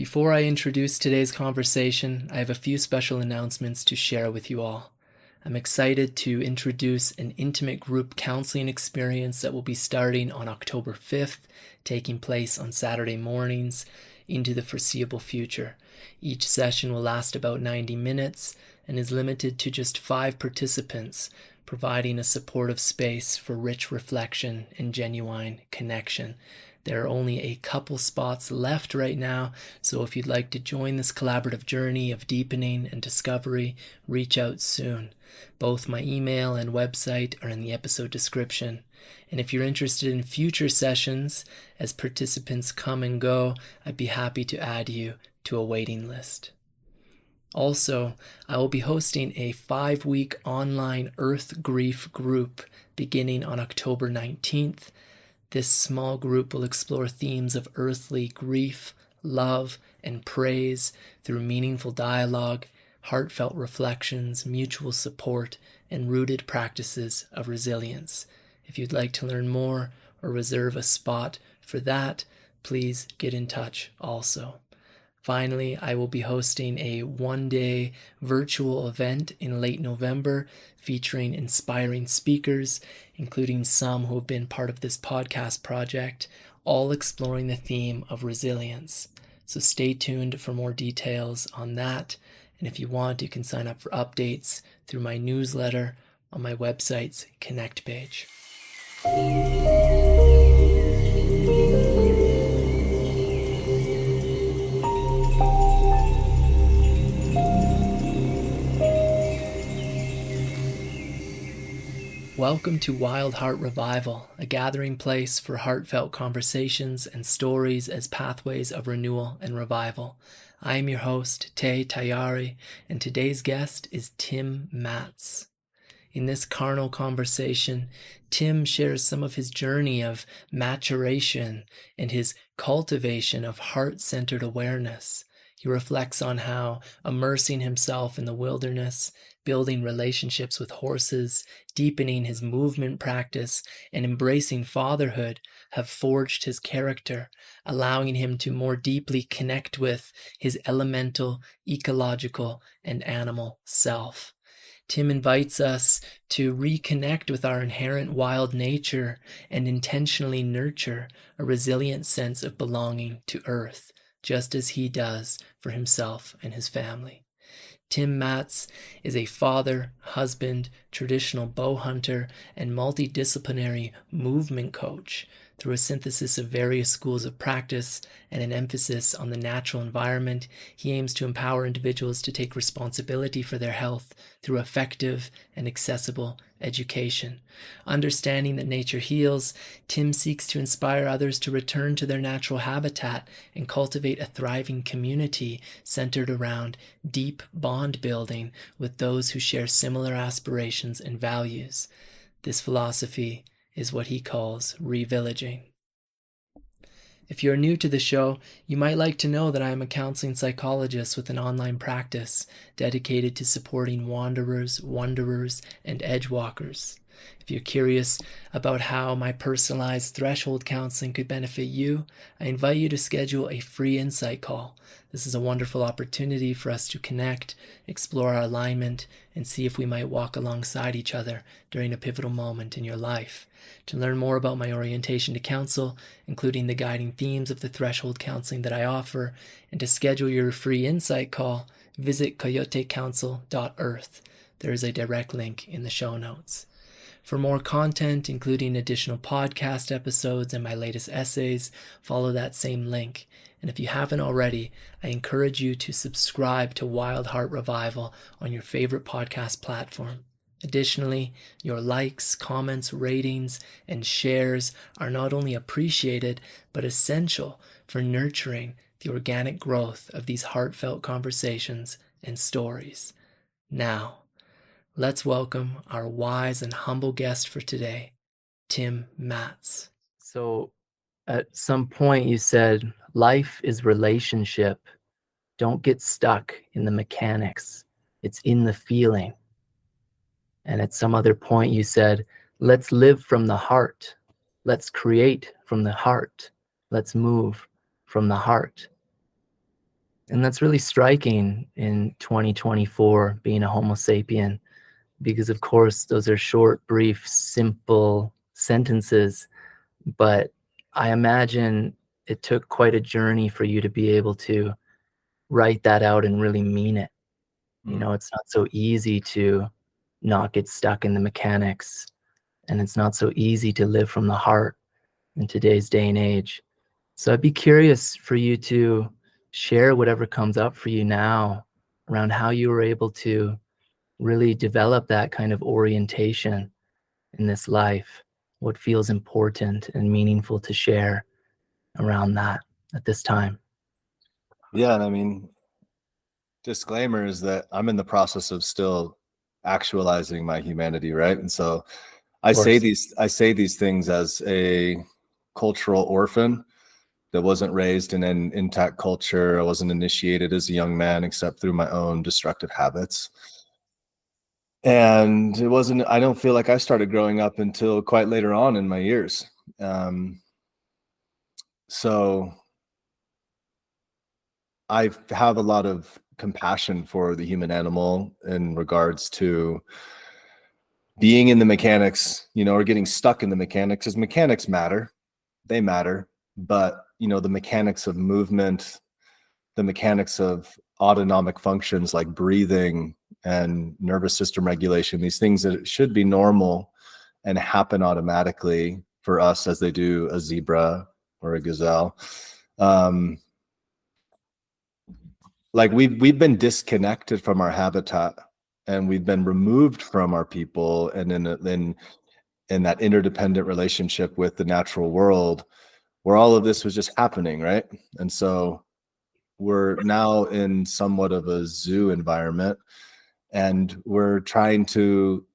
Before I introduce today's conversation, I have a few special announcements to share with you all. I'm excited to introduce an intimate group counseling experience that will be starting on October 5th, taking place on Saturday mornings into the foreseeable future. Each session will last about 90 minutes and is limited to just 5 participants, providing a supportive space for rich reflection and genuine connection. There are only a couple spots left right now, so if you'd like to join this collaborative journey of deepening and discovery, reach out soon. Both my email and website are in the episode description. And if you're interested in future sessions, as participants come and go, I'd be happy to add you to a waiting list. Also, I will be hosting a 5-week online Earth Grief group beginning on October 19th. This small group will explore themes of earthly grief, love, and praise through meaningful dialogue, heartfelt reflections, mutual support, and rooted practices of resilience. If you'd like to learn more or reserve a spot for that, please get in touch also. Finally, I will be hosting a 1-day virtual event in late November featuring inspiring speakers, including some who have been part of this podcast project, all exploring the theme of resilience. So stay tuned for more details on that. And if you want, you can sign up for updates through my newsletter on my website's Connect page. Welcome to Wild Heart Revival, a gathering place for heartfelt conversations and stories as pathways of renewal and revival. I am your host, Te Tayari, and today's guest is Tim Matz. In this Carnal conversation, Tim shares some of his journey of maturation and his cultivation of heart-centered awareness. He reflects on how immersing himself in the wilderness, building relationships with horses, deepening his movement practice, and embracing fatherhood have forged his character, allowing him to more deeply connect with his elemental, ecological, and animal self. Tim invites us to reconnect with our inherent wild nature and intentionally nurture a resilient sense of belonging to Earth, just as he does for himself and his family. Tim Matz is a father, husband, traditional bow hunter, and multidisciplinary movement coach. Through a synthesis of various schools of practice and an emphasis on the natural environment, he aims to empower individuals to take responsibility for their health through effective and accessible education. Understanding that nature heals, Tim seeks to inspire others to return to their natural habitat and cultivate a thriving community centered around deep bond building with those who share similar aspirations and values. This philosophy is what he calls revillaging. If you're new to the show, you might like to know that I am a counseling psychologist with an online practice dedicated to supporting wanderers, wanderers, and edgewalkers. If you're curious about how my personalized threshold counseling could benefit you, I invite you to schedule a free insight call. This is a wonderful opportunity for us to connect, explore our alignment, and see if we might walk alongside each other during a pivotal moment in your life. To learn more about my orientation to counsel, including the guiding themes of the threshold counseling that I offer, and to schedule your free insight call, visit coyotecounsel.earth. There is a direct link in the show notes. For more content, including additional podcast episodes and my latest essays, follow that same link. And if you haven't already, I encourage you to subscribe to Wild Heart Revival on your favorite podcast platform. Additionally, your likes, comments, ratings, and shares are not only appreciated, but essential for nurturing the organic growth of these heartfelt conversations and stories. Now, let's welcome our wise and humble guest for today, Tim Matz. So, at some point you said, life is relationship. Don't get stuck in the mechanics. It's in the feeling. And at some other point you said, let's live from the heart. Let's create from the heart. Let's move from the heart. And that's really striking in 2024, being a Homo sapien, because of course those are short, brief, simple sentences. But I imagine it took quite a journey for you to be able to write that out and really mean it. You Mm. know, it's not so easy to not get stuck in the mechanics, and it's not so easy to live from the heart in today's day and age. So I'd be curious for you to share whatever comes up for you now around how you were able to really develop that kind of orientation in this life, what feels important and meaningful to share around that at this time. Yeah, and I mean, disclaimer is that I'm in the process of still actualizing my humanity, right? And so Of course. I say these things as a cultural orphan that wasn't raised in an intact culture. I wasn't initiated as a young man except through my own destructive habits. And it wasn't, I don't feel like I started growing up until quite later on in my years. So I have a lot of compassion for the human animal in regards to being in the mechanics, you know, or getting stuck in the mechanics, because mechanics matter. They matter. But, you know, the mechanics of movement, the mechanics of autonomic functions like breathing and nervous system regulation, these things that should be normal and happen automatically for us as they do a zebra or a gazelle. Like we've been disconnected from our habitat, and we've been removed from our people, and in that interdependent relationship with the natural world where all of this was just happening, right? And so we're now in somewhat of a zoo environment, and we're trying to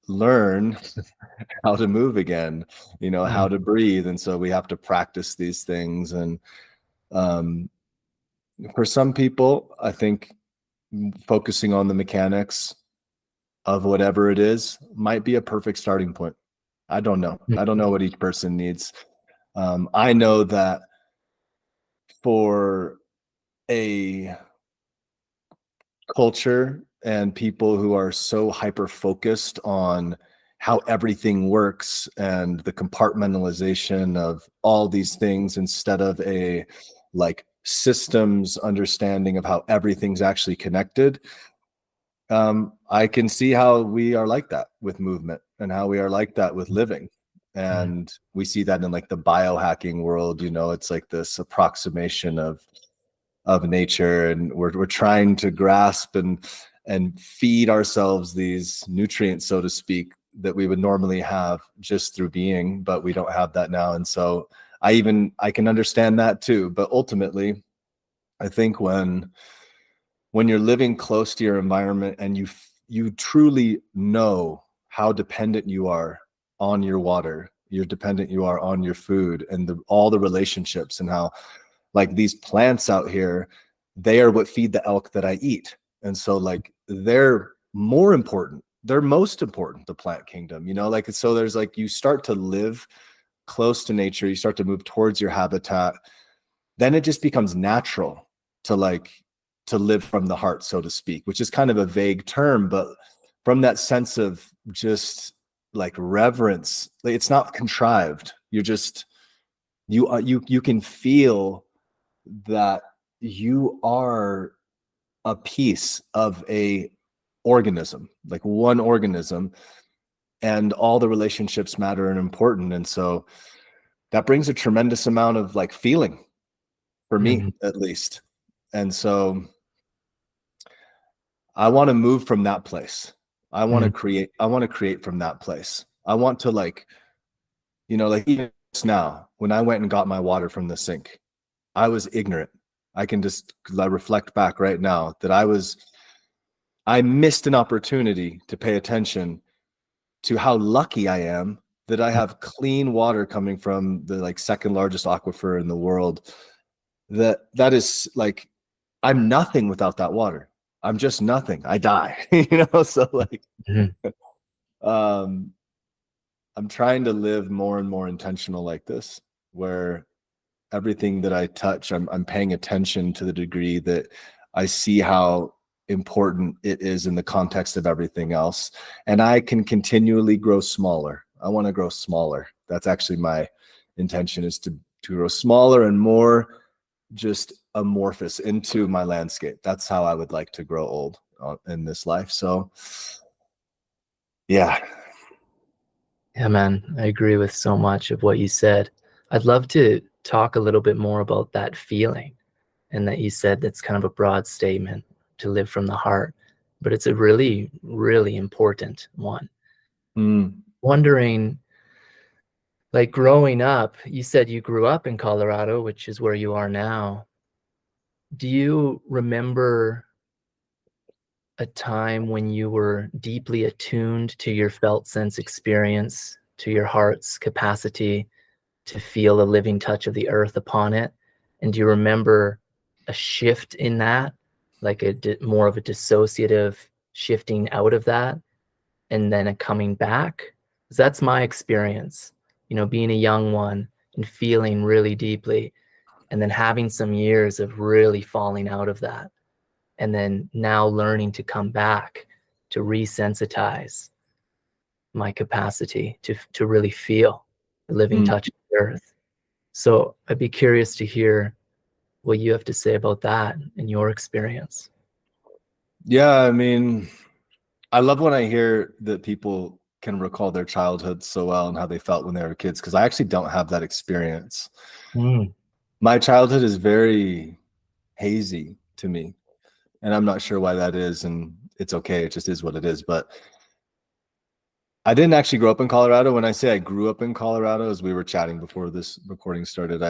learn how to move again, you know, how Mm, to breathe. And so we have to practice these things. And um, for some people, I think focusing on the mechanics of whatever it is might be a perfect starting point. I don't know. mm, I don't know what each person needs. I know that for a culture and people who are so hyper focused on how everything works and the compartmentalization of all these things instead of a like systems understanding of how everything's actually connected. I can see how we are like that with movement and how we are like that with living. mm, And we see that in like the biohacking world, you know, it's like this approximation of nature, and we're trying to grasp and feed ourselves these nutrients, so to speak, that we would normally have just through being, but we don't have that now. And so I can understand that too. But ultimately, I think when you're living close to your environment and you truly know how dependent you are on your water, you're dependent you are on your food, and all the relationships, and how like these plants out here, they are what feed the elk that I eat. And so like they're more important, they're most important, the plant kingdom, you know, like so there's like you start to live close to nature, you start to move towards your habitat, then it just becomes natural to like to live from the heart, so to speak, which is kind of a vague term, but from that sense of just like reverence, like it's not contrived, you're just you can feel that you are a piece of a organism, like one organism, and all the relationships matter and important. And so that brings a tremendous amount of like feeling for me mm, at least. And so I want to move from that place. mm, I want to create from that place. I want to like, you know, like even now when I went and got my water from the sink, I was ignorant. I can just reflect back right now that I missed an opportunity to pay attention to how lucky I am that I mm, have clean water coming from the like second largest aquifer in the world. That is like I'm nothing without that water. I'm just nothing. I die. You know, so like mm, um I'm trying to live more and more intentional like this, where everything that I touch, I'm paying attention to the degree that I see how important it is in the context of everything else. And I can continually grow smaller. I want to grow smaller. That's actually my intention, is to grow smaller and more just amorphous into my landscape. That's how I would like to grow old in this life. So yeah. Yeah, man, I agree with so much of what you said. I'd love to talk a little bit more about that feeling, and that you said that's kind of a broad statement, to live from the heart, but it's a really, really important one. Wondering, like growing up, you said you grew up in Colorado, which is where you are now. Do you remember a time when you were deeply attuned to your felt sense experience, to your heart's capacity to feel a living touch of the earth upon it? And do you remember a shift in that, like more of a dissociative shifting out of that and then a coming back? 'Cause that's my experience, being a young one and feeling really deeply, and then having some years of really falling out of that, and then now learning to come back to resensitize my capacity to really feel the living touch of the earth. So I'd be curious to hear what you have to say about that and your experience. Yeah, I mean, I love when I hear that people can recall their childhood so well and how they felt when they were kids, because I actually don't have that experience. My childhood is very hazy to me, and I'm not sure why that is, and it's okay. It just is what it is. But I didn't actually grow up in Colorado. When I say I grew up in Colorado, as we were chatting before this recording started,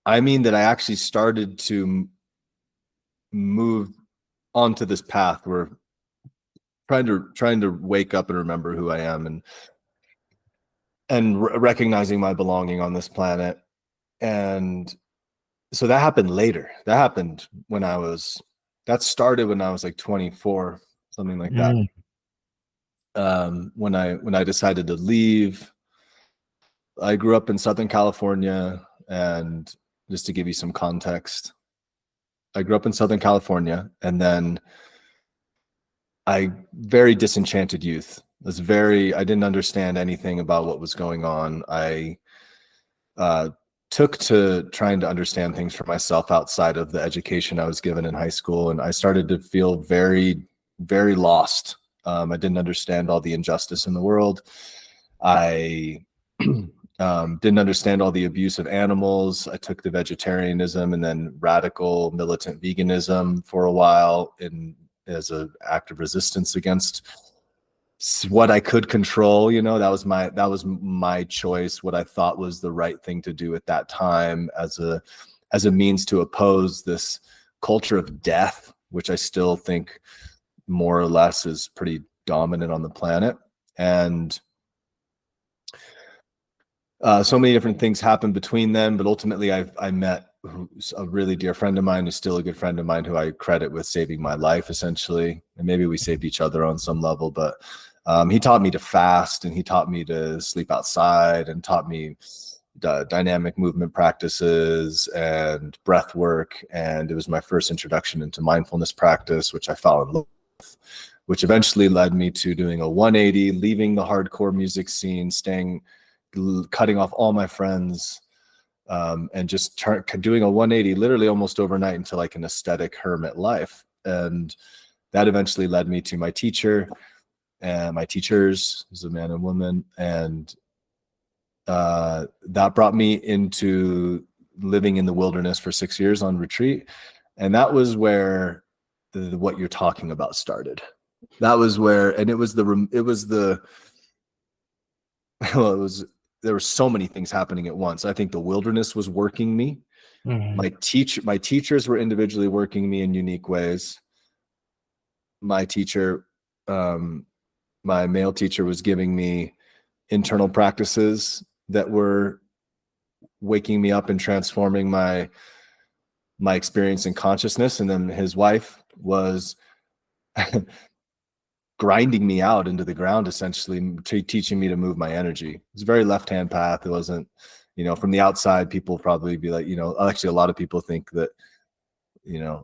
I mean that I actually started to move onto this path where trying to wake up and remember who I am, and recognizing my belonging on this planet. And so that happened later. That started when I was like 24, something like that. When I decided to leave, I grew up in Southern California, and just to give you some context, I grew up in Southern California, and then very disenchanted youth. I didn't understand anything about what was going on. I took to trying to understand things for myself outside of the education I was given in high school, and I started to feel very, very lost. I didn't understand all the injustice in the world. I didn't understand all the abuse of animals. I took to vegetarianism and then radical militant veganism for a while as an act of resistance against what I could control. That was my choice, what I thought was the right thing to do at that time, as a means to oppose this culture of death, which I still think more or less is pretty dominant on the planet. And so many different things happened between them, but ultimately I met a really dear friend of mine, who's still a good friend of mine, who I credit with saving my life, essentially. And maybe we saved each other on some level, but he taught me to fast, and he taught me to sleep outside, and taught me dynamic movement practices and breath work. And it was my first introduction into mindfulness practice, which I fell in love with, which eventually led me to doing a 180, leaving the hardcore music scene, cutting off all my friends, and just doing a 180 literally almost overnight into like an aesthetic hermit life. And that eventually led me to my teacher and my teachers, who's a man and woman. And that brought me into living in the wilderness for 6 years on retreat. And that was where what you're talking about started. That was where, and there were so many things happening at once. I think the wilderness was working me. My teachers were individually working me in unique ways. My teacher, my male teacher, was giving me internal practices that were waking me up and transforming my experience in consciousness. And then his wife was grinding me out into the ground, essentially teaching me to move my energy. It was a very left-hand path. It wasn't, from the outside, people probably be like, actually a lot of people think that,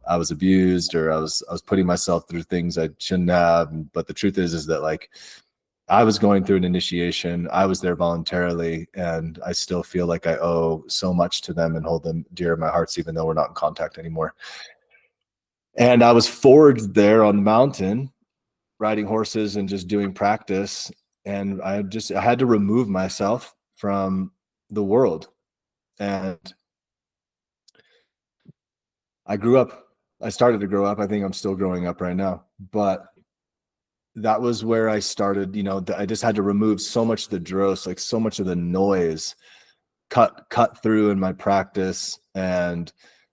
I was abused, or I was putting myself through things I shouldn't have. But the truth is that, like, I was going through an initiation. I was there voluntarily, and I still feel like I owe so much to them and hold them dear in my hearts, even though we're not in contact anymore. And I was forged there on the mountain, riding horses and just doing practice. And I had to remove myself from the world. And I started to grow up. I think I'm still growing up right now, but that was where I started, I just had to remove so much of the dross, like so much of the noise, cut through in my practice, and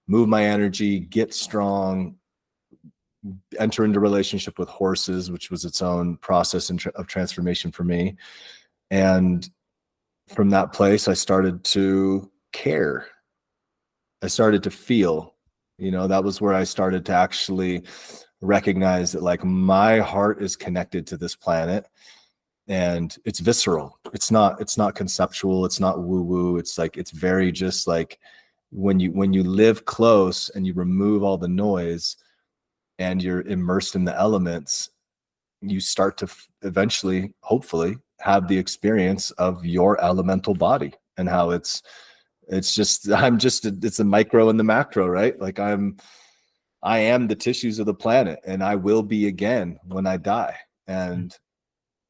move my energy, get strong, enter into relationship with horses, which was its own process of transformation for me. And from that place, I started to care. I started to feel, that was where I started to actually recognize that, like, my heart is connected to this planet, and it's visceral. It's not conceptual. It's not woo woo. It's like, it's very just like when you live close and you remove all the noise and you're immersed in the elements, you start to eventually, hopefully, have the experience of your elemental body, and how it's just, it's a micro and the macro, right? Like, I am the tissues of the planet, and I will be again when I die. And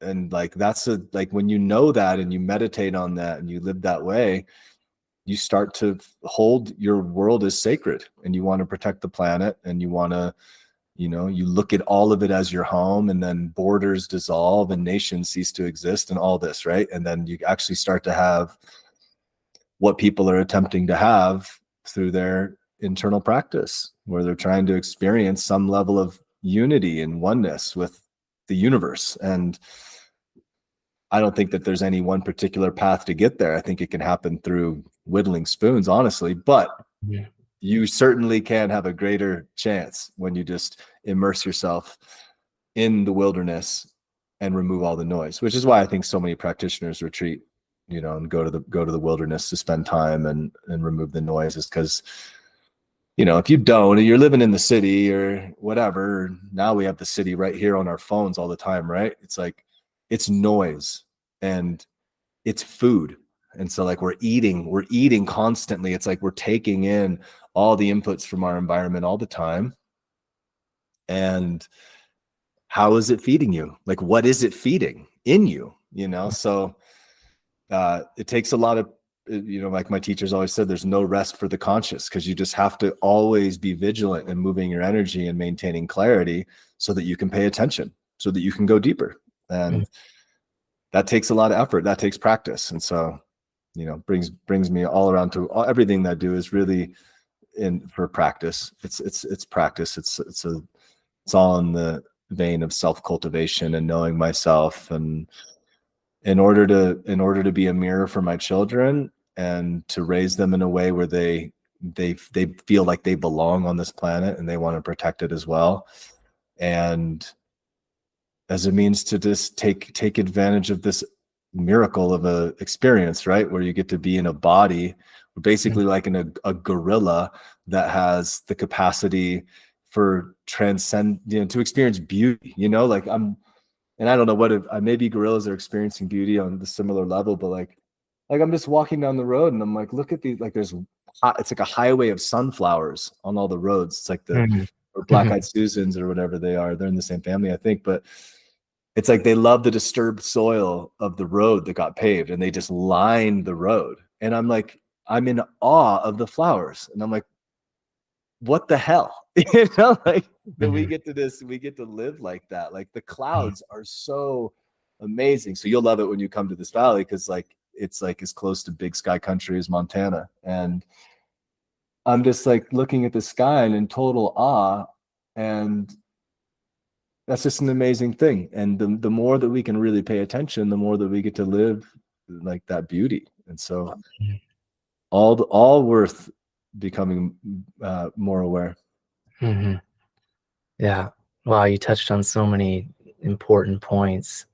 like, that's like, when you know that and you meditate on that and you live that way, you start to hold your world as sacred, and you want to protect the planet, and you want to, you look at all of it as your home, and then borders dissolve and nations cease to exist and all this, right? And then you actually start to have what people are attempting to have through their internal practice, where they're trying to experience some level of unity and oneness with the universe. And I don't think that there's any one particular path to get there. I think it can happen through whittling spoons, honestly, but Yeah. you certainly can have a greater chance when you just immerse yourself in the wilderness and remove all the noise, which is why I think so many practitioners retreat, and go to the wilderness to spend time and remove the noise, is because, if you don't, you're living in the city or whatever. Now we have the city right here on our phones all the time, right? It's like, it's noise and it's food. And so, like, we're eating constantly. It's like we're taking in all the inputs from our environment all the time. And how is it feeding you? Like, what is it feeding in you? So it takes a lot of, like my teachers always said, there's no rest for the conscious, because you just have to always be vigilant and moving your energy and maintaining clarity, so that you can pay attention, so that you can go deeper. And that takes a lot of effort. That takes practice. And so, brings me all around to everything that I do is really for practice. It's practice. It's all in the vein of self-cultivation and knowing myself, and in order to be a mirror for my children, and to raise them in a way where they feel like they belong on this planet, and they want to protect it as well. And as a means to just take advantage of this miracle of a experience, right? Where you get to be in a body, basically like in a gorilla that has the capacity for to experience beauty, like and I don't know maybe gorillas are experiencing beauty on the similar level, but like I'm just walking down the road and I'm like, look at these, like it's like a highway of sunflowers on all the roads. It's like or black-eyed Susans or whatever they are. They're in the same family, I think, but it's like they love the disturbed soil of the road that got paved, and they just line the road. And I'm like, I'm in awe of the flowers. And I'm like, what the hell? Like that we get to live like that. Like the clouds are so amazing. So you'll love it when you come to this valley, because like it's like as close to big sky country as Montana. And I'm just like looking at the sky and in total awe. And that's just an amazing thing. And the more that we can really pay attention, the more that we get to live like that beauty. And so all worth becoming more aware. Mm-hmm. Yeah. Wow, you touched on so many important points.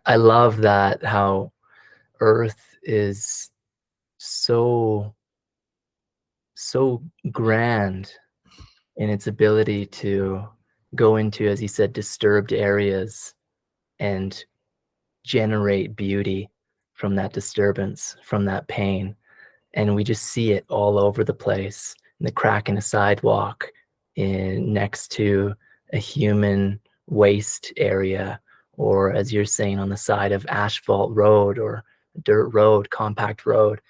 I love that, how Earth is so grand in its ability to go into, as you said, disturbed areas and generate beauty from that disturbance, from that pain. And we just see it all over the place, in the crack in a sidewalk, in next to a human waste area, or as you're saying, on the side of asphalt road or dirt road, compact road,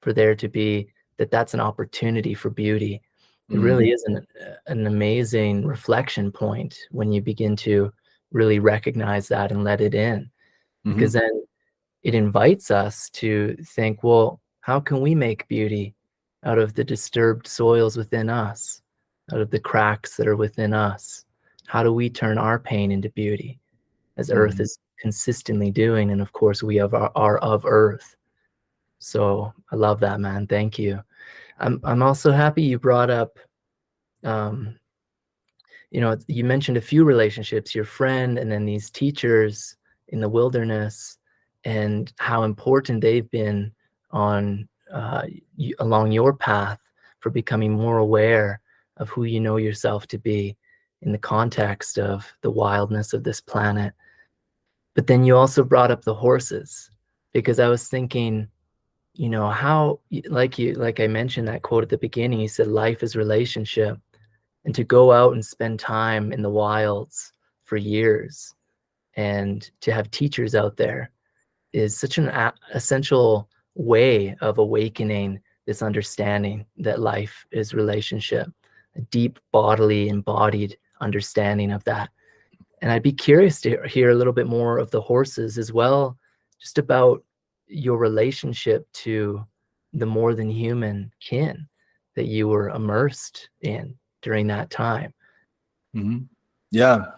for there to be that's an opportunity for beauty. It Mm-hmm. really is an amazing reflection point when you begin to really recognize that and let it in, because Mm-hmm. then it invites us to think, well, how can we make beauty out of the disturbed soils within us, out of the cracks that are within us? How do we turn our pain into beauty, as Earth Mm-hmm. is consistently doing? And of course, we are of Earth. So I love that, man. Thank you. I'm also happy you brought up, um, you mentioned a few relationships, your friend and then these teachers in the wilderness, and how important they've been on along your path for becoming more aware of who you know yourself to be in the context of the wildness of this planet. But then you also brought up the horses, because I was thinking, how, like I mentioned that quote at the beginning, you said life is relationship, and to go out and spend time in the wilds for years and to have teachers out there is such an essential way of awakening this understanding that life is relationship, a deep bodily embodied understanding of that. And I'd be curious to hear a little bit more of the horses as well, just about your relationship to the more than human kin that you were immersed in during that time. Mm-hmm. Yeah.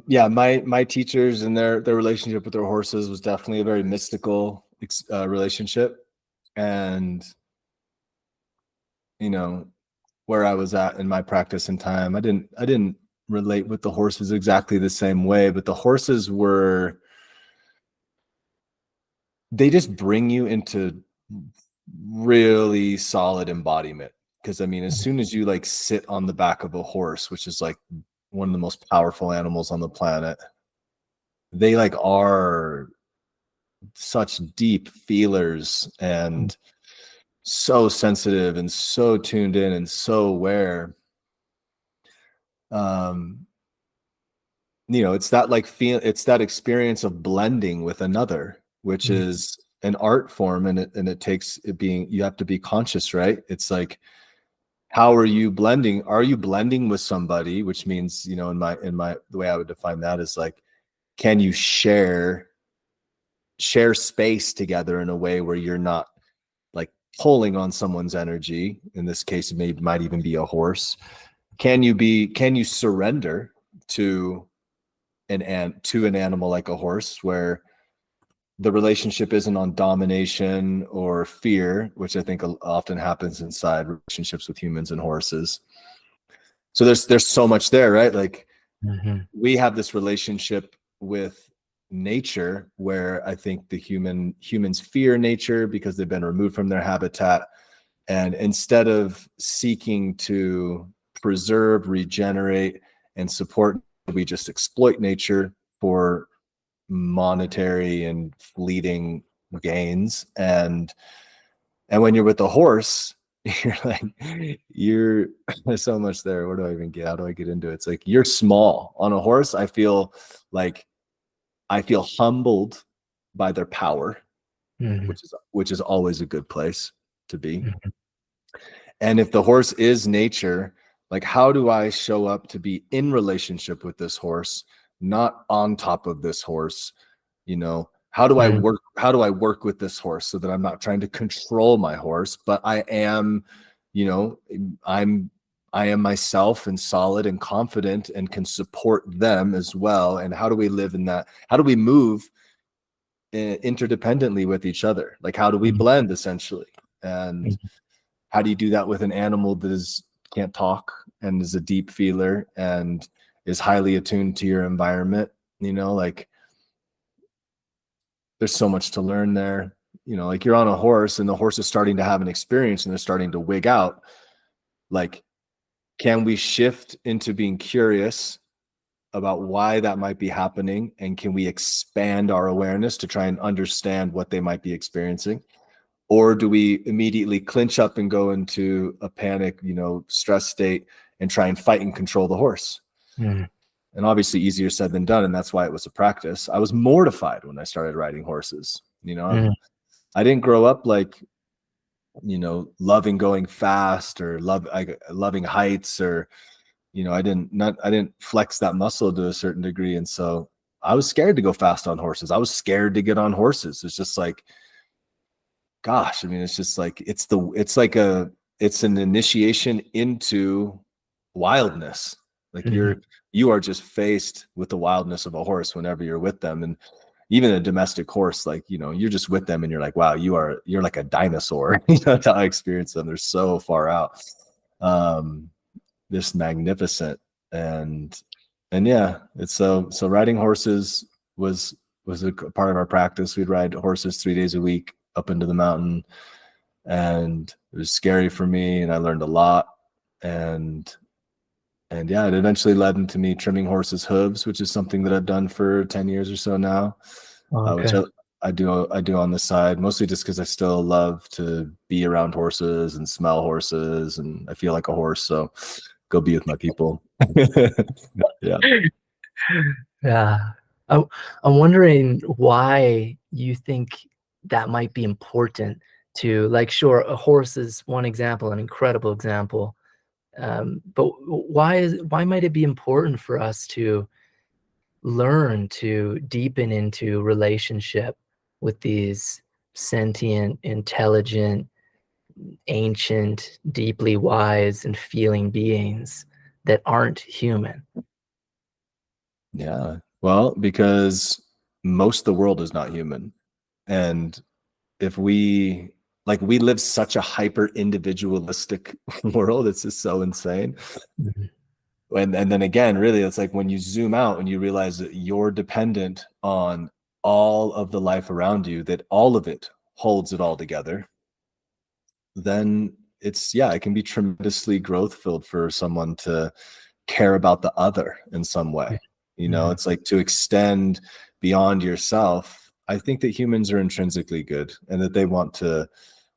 Yeah, my teachers and their relationship with their horses was definitely a very mystical relationship. And where I was at in my practice and time, I didn't relate with the horses exactly the same way, but the horses they just bring you into really solid embodiment. Because I mean, as soon as you like sit on the back of a horse, which is like one of the most powerful animals on the planet, they like are such deep feelers and so sensitive and so tuned in and so aware. um it's that like it's that experience of blending with another, which Mm, is an art form, and it takes it being, you have to be conscious, right? It's like, how are you blending? Are you blending with somebody? Which means, in my the way I would define that is like, can you share space together in a way where you're not like pulling on someone's energy? In this case, it might even be a horse. Can you surrender to an animal like a horse, where the relationship isn't on domination or fear, which I think often happens inside relationships with humans and horses. So there's so much there, right? Like, mhm, we have this relationship with nature where I think humans fear nature because they've been removed from their habitat. And instead of seeking to preserve, regenerate, and support, we just exploit nature for monetary and fleeting gains. And when you're with a horse, you're like, there's so much there. Where do I even get? How do I get into it? It's like, you're small on a horse. Like I feel humbled by their power, mhm, which is always a good place to be. mhm, And if the horse is nature, like, how do I show up to be in relationship with this horse, not on top of this horse? mhm, How do I work with this horse so that I'm not trying to control my horse, but I am, you know, I'm I am myself and solid and confident and can support them as well. And how do we live in that? How do we move interdependently with each other? Like, how do we mhm, blend essentially? And mhm, how do you do that with an animal that can't talk and is a deep feeler and is highly attuned to your environment? Like, there's so much to learn there. like you're on a horse and the horse is starting to have an experience and they're starting to wig out. Like, can we shift into being curious about why that might be happening? And can we expand our awareness to try and understand what they might be experiencing? Or do we immediately clinch up and go into a panic, stress state and try and fight and control the horse? Mm. And obviously easier said than done. And that's why it was a practice. I was mortified when I started riding horses. Mm. I didn't grow up like, loving going fast or loving heights, or, I didn't flex that muscle to a certain degree. And so I was scared to go fast on horses. I was scared to get on horses. It's just like, gosh, I mean, it's just like, it's an initiation into wildness. Like Mm-hmm. you are just faced with the wildness of a horse whenever you're with them. And even a domestic horse, like, you're just with them and you're like, wow, you're like a dinosaur. That's how I experience them. They're so far out. This magnificent. And yeah, it's so riding horses was a part of our practice. We'd ride horses 3 days a week up into the mountain, and it was scary for me, and I learned a lot. And yeah, it eventually led into me trimming horses' hooves, which is something that I've done for 10 years or so now, which Okay. I do on the side, mostly just because I still love to be around horses and smell horses, and I feel like a horse, so go be with my people. Yeah. Yeah. I, I'm wondering why you think that might be important to, like, sure, a horse is one example, an incredible example. But why might it be important for us to learn to deepen into relationship with these sentient, intelligent, ancient, deeply wise, and feeling beings that aren't human? Yeah. Well, because most of the world is not human. And if we live such a hyper individualistic world, it's just so insane. Mhm. And then again, really, it's like when you zoom out and you realize that you're dependent on all of the life around you, that all of it holds it all together, then it can be tremendously growth filled for someone to care about the other in some way. Mhm. It's like to extend beyond yourself. I think that humans are intrinsically good, and that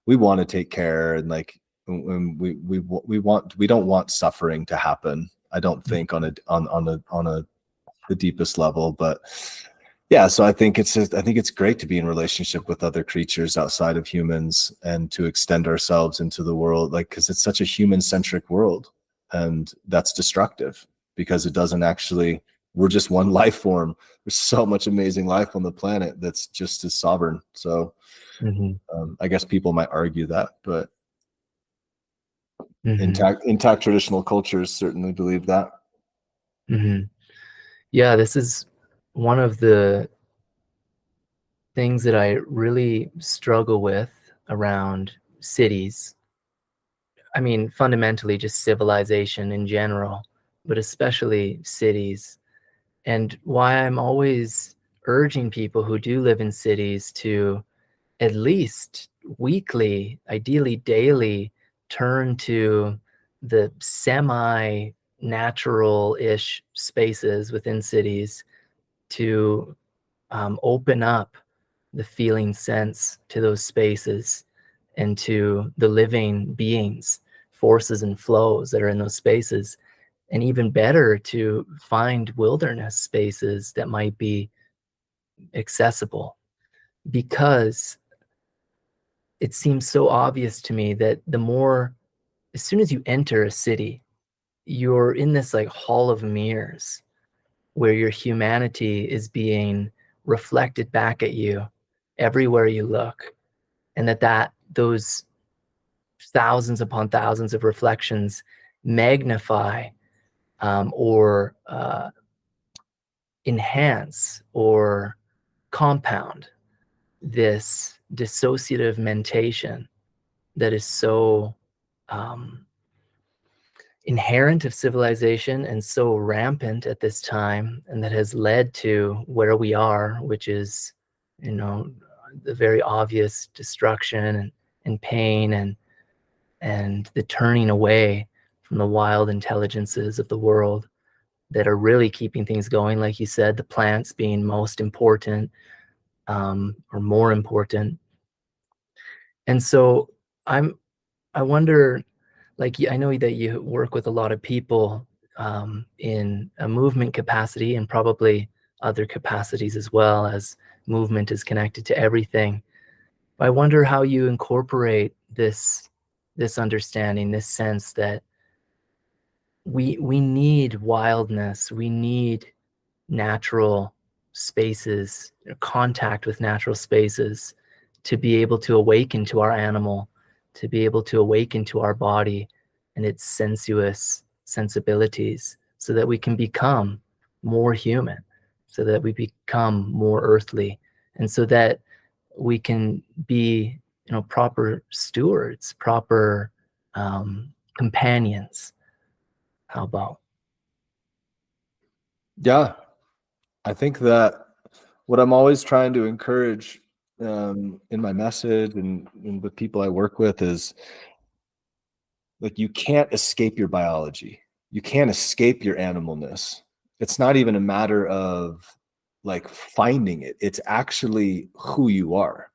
we want to take care, and like when we don't want suffering to happen. I don't think on the deepest level, but yeah, so I think it's great to be in relationship with other creatures outside of humans, and to extend ourselves into the world, like, because it's such a human centric world, and that's destructive because it doesn't actually, we're just one life form. There's so much amazing life on the planet that's just as sovereign. So Mhm. I guess people might argue that, but Mhm. intact traditional cultures certainly believe that. Mhm. Yeah, this is one of the things that I really struggle with around cities. I mean, fundamentally, just civilization in general, but especially cities. And why I'm always urging people who do live in cities to at least weekly, ideally daily, turn to the semi natural ish spaces within cities to open up the feeling sense to those spaces and to the living beings, forces, and flows that are in those spaces. And even better, to find wilderness spaces that might be accessible, because it seems so obvious to me that as soon as you enter a city, you're in this like hall of mirrors where your humanity is being reflected back at you everywhere you look, and that those thousands upon thousands of reflections magnify or enhance or compound this dissociative mentation that is so um, inherent of civilization and so rampant at this time, and that has led to where we are, which is, you know, the very obvious destruction and pain and the turning away from the wild intelligences of the world that are really keeping things going. Like you said, the plants being most important, or more important. And so I wonder, like, I know that you work with a lot of people in a movement capacity and probably other capacities as well, as movement is connected to everything. I wonder how you incorporate this understanding, this sense that we need wildness, we need natural spaces, contact with natural spaces, to be able to awaken to our animal, to be able to awaken to our body and its sensuous sensibilities, so that we can become more human, so that we become more earthly, and so that we can be, proper stewards, proper companions. How about? Yeah, I think that what I'm always trying to encourage in my message and with people I work with is, like, you can't escape your biology. You can't escape your animalness. It's not even a matter of like finding it. It's actually who you are.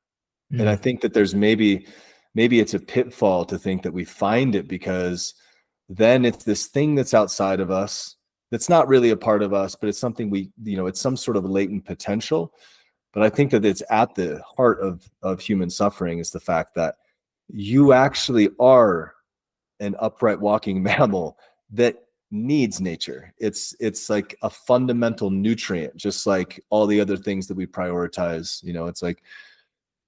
And I think that there's maybe it's a pitfall to think that we find it, because then it's this thing that's outside of us that's not really a part of us, but it's something it's some sort of latent potential. But I think that it's at the heart of human suffering is the fact that you actually are an upright walking mammal that needs nature. It's like a fundamental nutrient, just like all the other things that we prioritize. It's like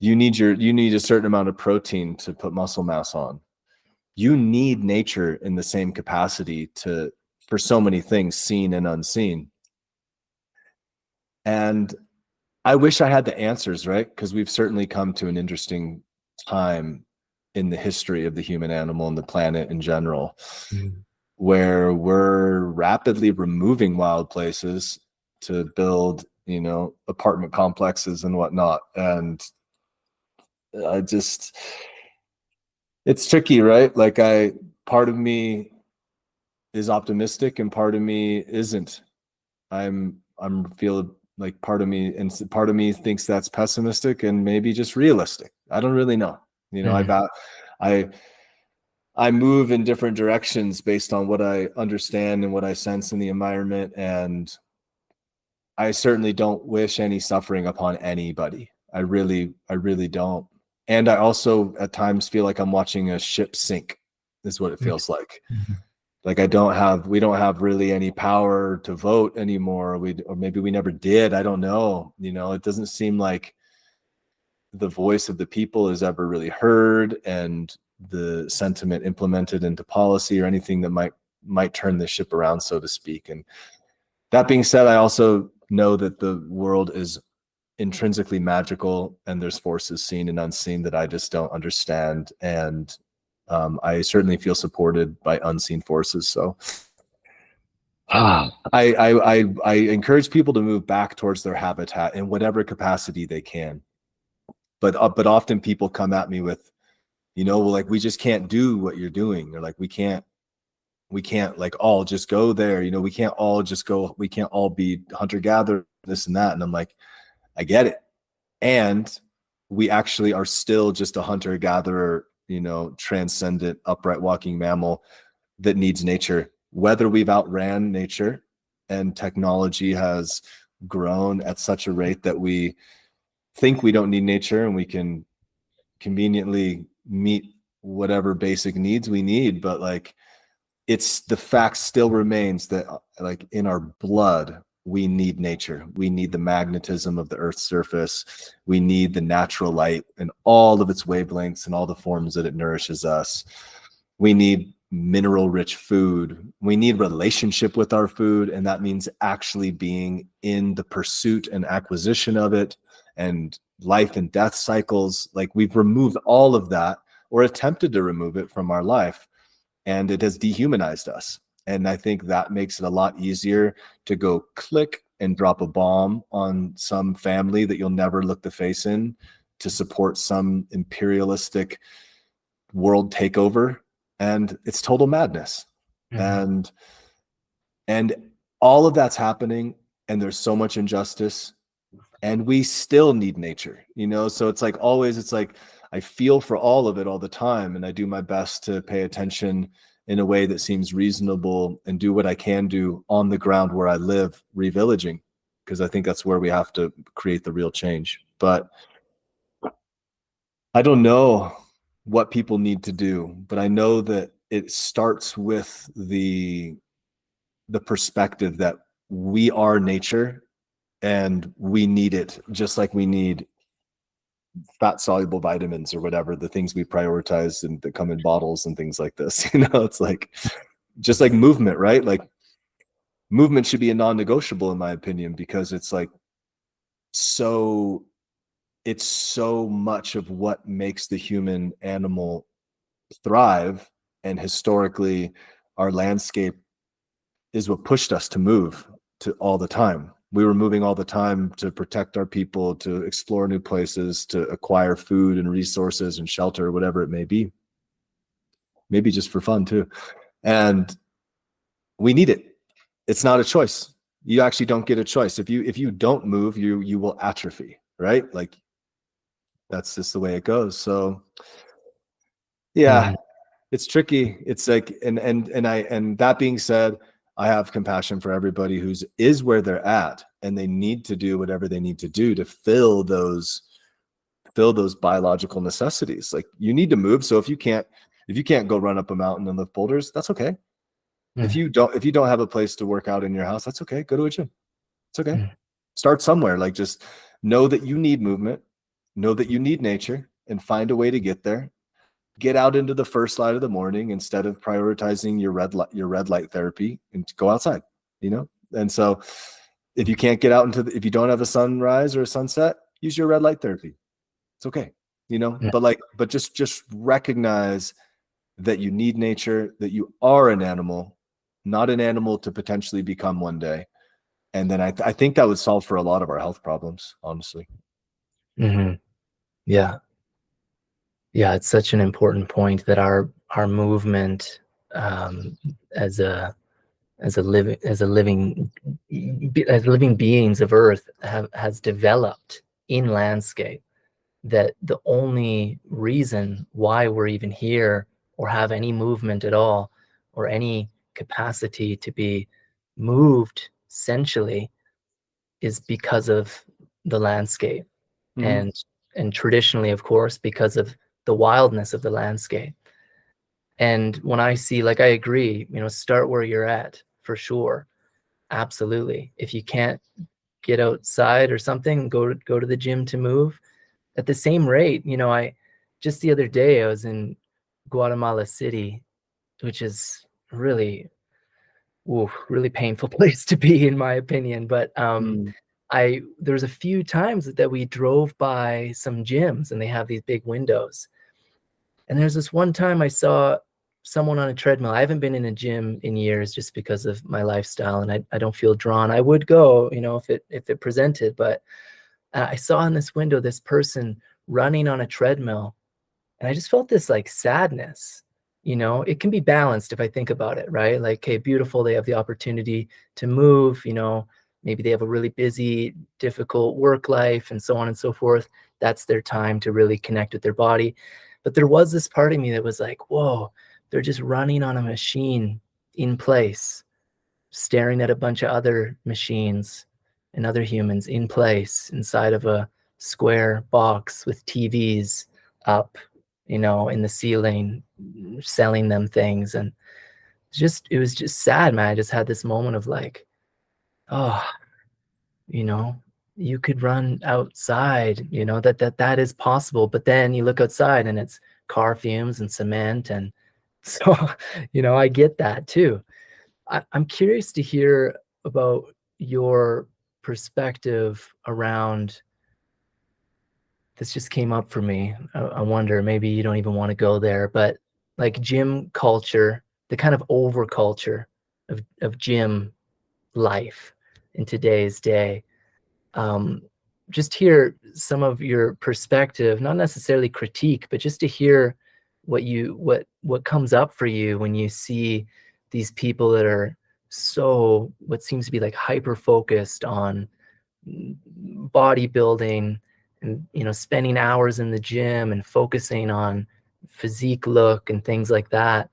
you need a certain amount of protein to put muscle mass on. You need nature in the same capacity for so many things, seen and unseen. And I wish I had the answers, right? Because we've certainly come to an interesting time in the history of the human animal and the planet in general, where we're rapidly removing wild places to build, apartment complexes and whatnot. And it's tricky, right? Like, part of me is optimistic and part of me isn't. I'm feel like part of me thinks that's pessimistic and maybe just realistic. I don't really know. I I move in different directions based on what I understand and what I sense in the environment, and I certainly don't wish any suffering upon anybody. I really don't. And I also at times feel like I'm watching a ship sink, is what it feels like. Like we don't have really any power to vote anymore. Or maybe we never did. I don't know. It doesn't seem like the voice of the people is ever really heard, and the sentiment implemented into policy or anything that might turn the ship around, so to speak. And that being said, I also know that the world is intrinsically magical, and there's forces seen and unseen that I just don't understand. And I certainly feel supported by unseen forces. So I encourage people to move back towards their habitat in whatever capacity they can. But often people come at me with, well, like, we just can't do what you're doing, or like we can't like all just go there. We can't all just go. We can't all be hunter gatherer, this and that. And I'm like, I get it. And we actually are still just a hunter gatherer, transcendent, upright walking mammal that needs nature. Whether we've outran nature and technology has grown at such a rate that we think we don't need nature and we can conveniently meet whatever basic needs we need, but like, it's the fact still remains that, like, in our blood, we need nature. We need the magnetism of the Earth's surface. We need the natural light and all of its wavelengths and all the forms that it nourishes us. We need mineral rich food. We need relationship with our food, and that means actually being in the pursuit and acquisition of it, and life and death cycles. Like, we've removed all of that, or attempted to remove it from our life, and it has dehumanized us. And I think that makes it a lot easier to go click and drop a bomb on some family that you'll never look the face in, to support some imperialistic world takeover, and it's total madness. And all of that's happening, and there's so much injustice, and we still need nature, so it's like always, it's like I feel for all of it all the time, and I do my best to pay attention in a way that seems reasonable and do what I can do on the ground where I live, revillaging, because I think that's where we have to create the real change. But I don't know what people need to do, but I know that it starts with the perspective that we are nature and we need it, just like we need fat soluble vitamins or whatever, the things we prioritize and that come in bottles and things like this. It's like just like movement, right? Like movement should be a non-negotiable in my opinion, because it's like it's so much of what makes the human animal thrive. And historically, our landscape is what pushed us to move to all the time. We were moving all the time to protect our people, to explore new places, to acquire food and resources and shelter, whatever it may be. Maybe just for fun too. And we need it. It's not a choice. You actually don't get a choice. If you don't move, you will atrophy, right? Like that's just the way it goes. So yeah, it's tricky. It's like, and that being said, I have compassion for everybody is where they're at, and they need to do whatever they need to do to fill those biological necessities. Like you need to move. So if you can't go run up a mountain and lift boulders, that's okay. If you don't have a place to work out in your house, that's okay. Go to a gym. It's okay. Start somewhere. Like just know that you need movement, know that you need nature, and find a way to get there. Get out into the first light of the morning instead of prioritizing your red light therapy, and go outside, And so if you can't get out if you don't have a sunrise or a sunset, use your red light therapy. It's okay, but just recognize that you need nature, that you are an animal, not an animal to potentially become one day. And then I think that would solve for a lot of our health problems, honestly. Yeah. Yeah, it's such an important point that our movement as living beings of Earth has developed in landscape, that the only reason why we're even here or have any movement at all or any capacity to be moved essentially is because of the landscape. Mm-hmm. And traditionally, of course, because of the wildness of the landscape. And when I see, like, I agree, start where you're at, for sure. Absolutely. If you can't get outside or something, go to the gym to move. At the same rate, I just the other day I was in Guatemala City, which is really really painful place to be, in my opinion. But there's a few times that we drove by some gyms and they have these big windows. And there's this one time I saw someone on a treadmill. I haven't been in a gym in years just because of my lifestyle, and I don't feel drawn. I would go, if it presented, but I saw in this window this person running on a treadmill, and I just felt this like sadness. It can be balanced if I think about it, right? Like, okay, beautiful, they have the opportunity to move, maybe they have a really busy, difficult work life and so on and so forth. That's their time to really connect with their body. But there was this part of me that was like, whoa, they're just running on a machine in place, staring at a bunch of other machines and other humans in place inside of a square box with TVs up, in the ceiling, selling them things. And it was just sad, man. I just had this moment of like, oh, you could run outside, that is possible. But then you look outside and it's car fumes and cement. And so, I get that too. I'm curious to hear about your perspective around this. Just came up for me. I wonder, maybe you don't even want to go there, but like gym culture, the kind of over culture of gym life in today's day. just hear some of your perspective, not necessarily critique, but just to hear what comes up for you when you see these people that are so what seems to be like hyper focused on bodybuilding and spending hours in the gym and focusing on physique look and things like that.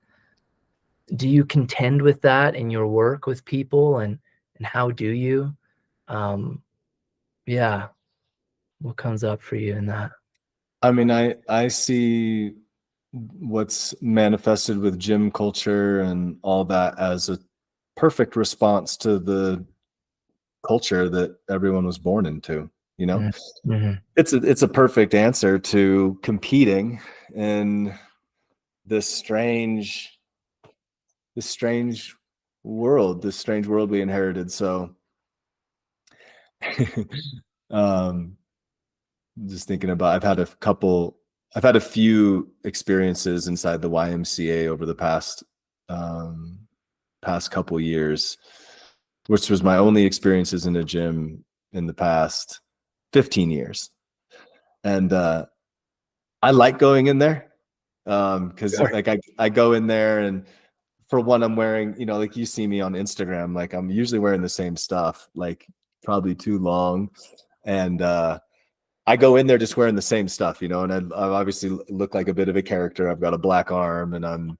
Do you contend with that in your work with people, and how do you? Yeah, what comes up for you in that? I mean, I see what's manifested with gym culture and all that as a perfect response to the culture that everyone was born into, you know. Mm-hmm. It's a perfect answer to competing in this strange this strange world we inherited. So um just thinking about, I've had a few experiences inside the YMCA over the um past couple years, which was my only experiences in a gym in the past 15 years. And I like going in there because Sure. like I go in there, and for one, I'm wearing, like you see me on Instagram, like I'm usually wearing the same stuff, like probably too long. And I go in there just wearing the same stuff, and I obviously look like a bit of a character. I've got a black arm,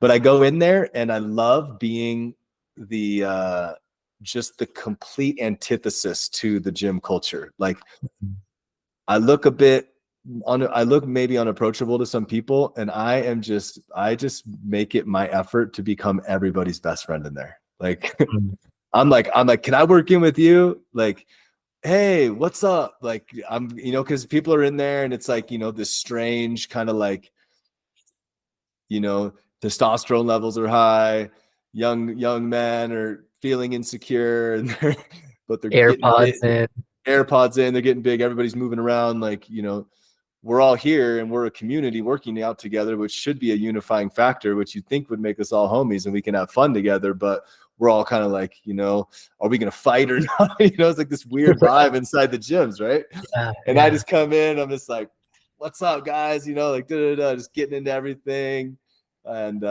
but I go in there and I love being the just the complete antithesis to the gym culture. Like I look I look maybe unapproachable to some people, and I just make it my effort to become everybody's best friend in there. Like Mm. I'm like, can I work in with you? Like, hey, what's up? Like because people are in there, and it's like, this strange kind of like, you know, testosterone levels are high, young men are feeling insecure, and but they're getting big. AirPods in. AirPods in, they're getting big, everybody's moving around, like, we're all here and we're a community working out together, which should be a unifying factor, which you think would make us all homies and we can have fun together. But we're all kind of like, are we going to fight or not? It's like this weird vibe inside the gyms, right? Yeah, And I yeah. just come in, I'm just like, what's up, guys? Like, just getting into everything. And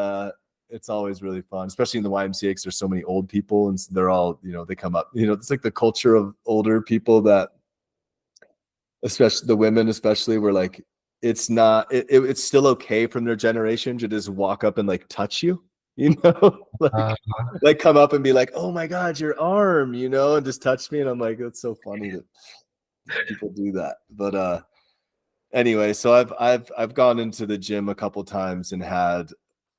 it's always really fun, especially in the YMCA, because there's so many old people, and they're all, they come up, it's like the culture of older people that, especially the women, especially, were like, it's still okay from their generation to just walk up and like touch you, Uh, like come up and be like, oh my God, your arm, and just touch me. And I'm like, that's so funny that people do that. But anyway, so I've gone into the gym a couple times and had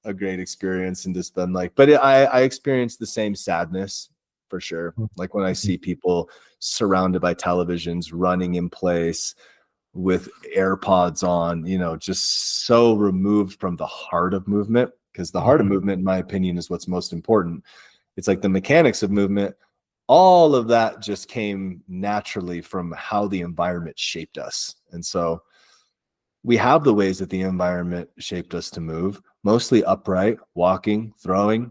a great experience, and just been like, but I experienced the same sadness for sure. Like when I see people surrounded by televisions, running in place with AirPods on, just so removed from the heart of movement, because the heart of movement, in my opinion, is what's most important. It's like the mechanics of movement. All of that just came naturally from how the environment shaped us. And so we have the ways that the environment shaped us to move, mostly upright, walking, throwing,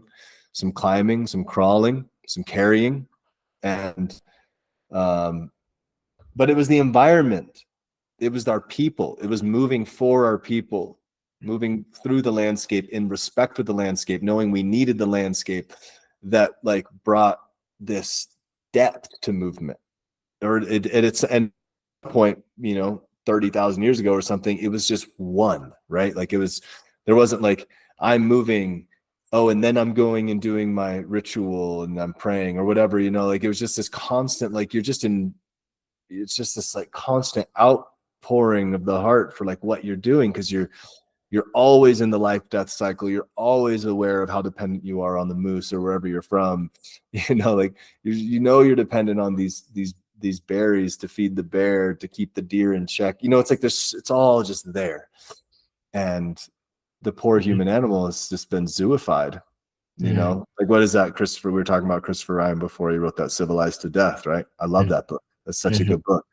some climbing, some crawling, some carrying. And, but it was the environment. It was our people. It was moving for our people, moving through the landscape in respect for the landscape, knowing we needed the landscape, that like brought this depth to movement. Or at its end point, 30,000 years ago or something, it was just one, right? Like there wasn't like, I'm moving, oh, and then I'm going and doing my ritual and I'm praying or whatever, like it was just this constant, like it's just this like constant outpouring of the heart for like what you're doing, because you're always in the life death cycle. You're always aware of how dependent you are on the moose or wherever you're from. Like you're dependent on these berries to feed the bear, to keep the deer in check. It's like it's all just there. And the poor human animal has just been zooified. Like, what is that, Christopher? We were talking about Christopher Ryan before he wrote that Civilized to Death, right? I love that book. That's such a good book.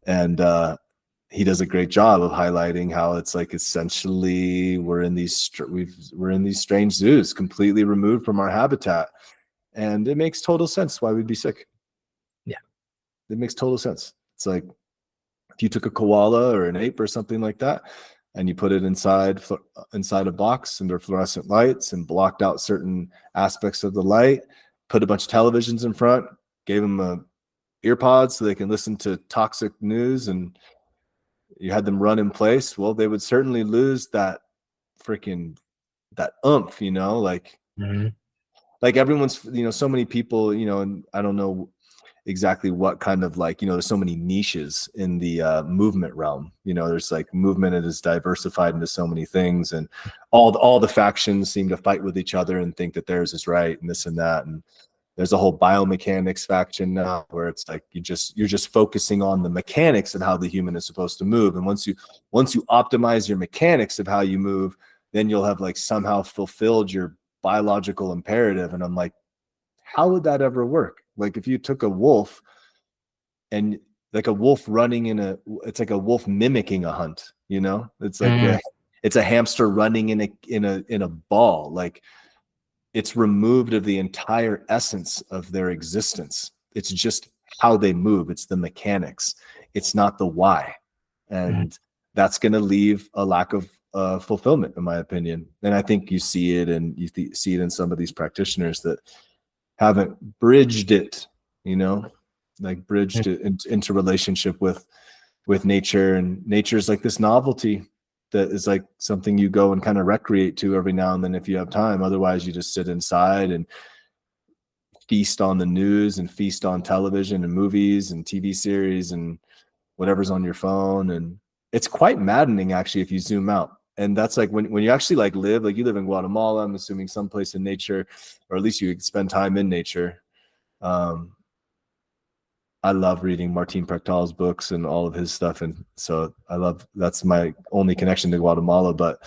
And he does a great job of highlighting how it's like, essentially we're in these strange zoos, completely removed from our habitat. And it makes total sense why we'd be sick. Yeah. It makes total sense. It's like if you took a koala or an ape or something like that, and you put it inside a box under fluorescent lights and blocked out certain aspects of the light, put a bunch of televisions in front, gave them a ear pods so they can listen to toxic news, and you had them run in place, well, they would certainly lose that freaking that oomph, you know, Mm-hmm. like everyone's, you know, so many people, you know, and I don't know exactly what kind of, like, you know, there's so many niches in the movement realm, you know, there's like movement that is diversified into so many things, and all the factions seem to fight with each other and think that theirs is right and this and that, and there's a whole biomechanics faction now where it's like you're just focusing on the mechanics of how the human is supposed to move, and once you optimize your mechanics of how you move, then you'll have like somehow fulfilled your biological imperative. And I'm like, how would that ever work? Like if you took a wolf and like a wolf running it's like a wolf mimicking a hunt, you know, it's like it's a hamster running in a ball, like it's removed of the entire essence of their existence. It's just how they move. It's the mechanics. It's not the why. And that's going to leave a lack of fulfillment, in my opinion. And I think you see it, and you see it in some of these practitioners that haven't bridged it, you know, like bridged it into relationship with nature. And nature is like this novelty that is like something you go and kind of recreate to every now and then if you have time. Otherwise, you just sit inside and feast on the news and feast on television and movies and TV series and whatever's on your phone. And it's quite maddening, actually, if you zoom out. And that's like when you actually like live, like you live in Guatemala, I'm assuming someplace in nature, or at least you spend time in nature. I love reading Martin Prechtal's books and all of his stuff. And so that's my only connection to Guatemala. But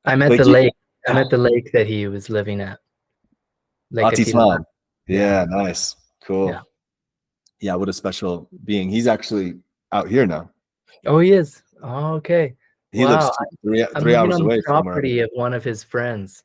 I'm at like the lake. I'm at the lake that he was living at. Lake Atitlan. Atitlán. Yeah, nice. Cool. Yeah. Yeah, what a special being. He's actually out here now. Oh, he is. Oh, okay. He Wow. lives I'm three living hours on the away from where. property of one of his friends.